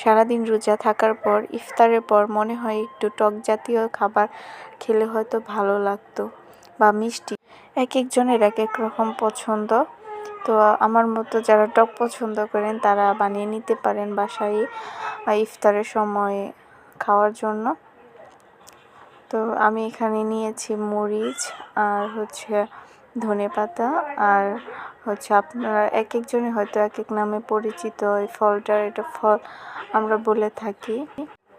সারাদিন রোজা থাকার পর ইফতারের পর মনে হয় একটু টক জাতীয় খাবার খেলে হয়তো ভালো লাগতো, বা মিষ্টি। এক একজনের এক এক রকম পছন্দ। তো আমার মতো যারা টক পছন্দ করেন তারা বানিয়ে নিতে পারেন বাসায় ইফতারের সময় খাওয়ার জন্য। তো আমি এখানে নিয়েছি মরিচ আর ধনেপাতা, আর আপনারা এক একজনে হয়তো এক এক নামে পরিচিত এই ফলটার। এটা ফল আমরা বলে থাকি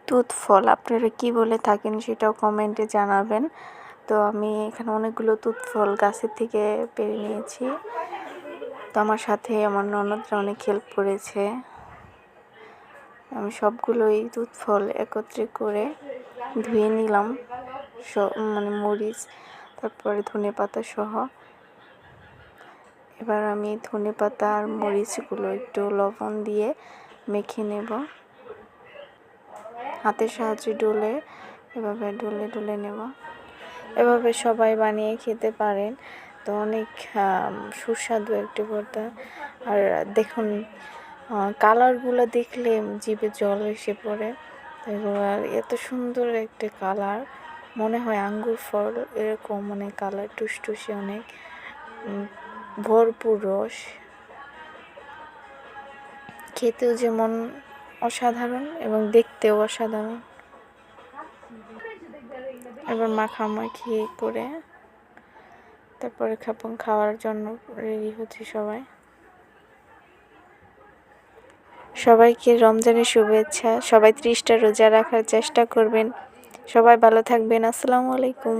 তুত ফল। আপনারা কি বলে থাকেন সেটাও কমেন্টে জানাবেন। তো আমি এখানে অনেকগুলো তুত ফল গাছের থেকে পেরে নিয়েছি। তো আমার সাথে আমার ননদরা অনেক হেল্প করেছে। আমি সবগুলোই তুত ফল একত্রে করে ধুয়ে নিলাম, মরিচ তারপরে ধনেপাতা সহ। এবার আমি ধনেপাতা আর মরিচগুলো একটু লবণ দিয়ে মেখে নেব, হাতের সাহায্যে এভাবে ডলে নেব। এভাবে সবাই বানিয়ে খেতে পারেন। তো অনেক সুস্বাদু একটি ভর্তা। আর দেখুন কালারগুলো দেখলে জিভে জল এসে পড়ে। আর এত সুন্দর একটা কালার, মনে হয় আঙ্গুর ফল এরকম, কালার টুসটুসে, অনেক ভরপুর রস, খেতেও যেমন অসাধারণ এবং দেখতেও অসাধারণ। এবার মাখামাখি করে তারপরে খাওয়ার জন্য রেডি হচ্ছে সবাই। সবাইকে রমজানের শুভেচ্ছা। সবাই 30টা রোজা রাখার চেষ্টা করবেন। সবাই ভালো থাকবেন। আসসালামু আলাইকুম।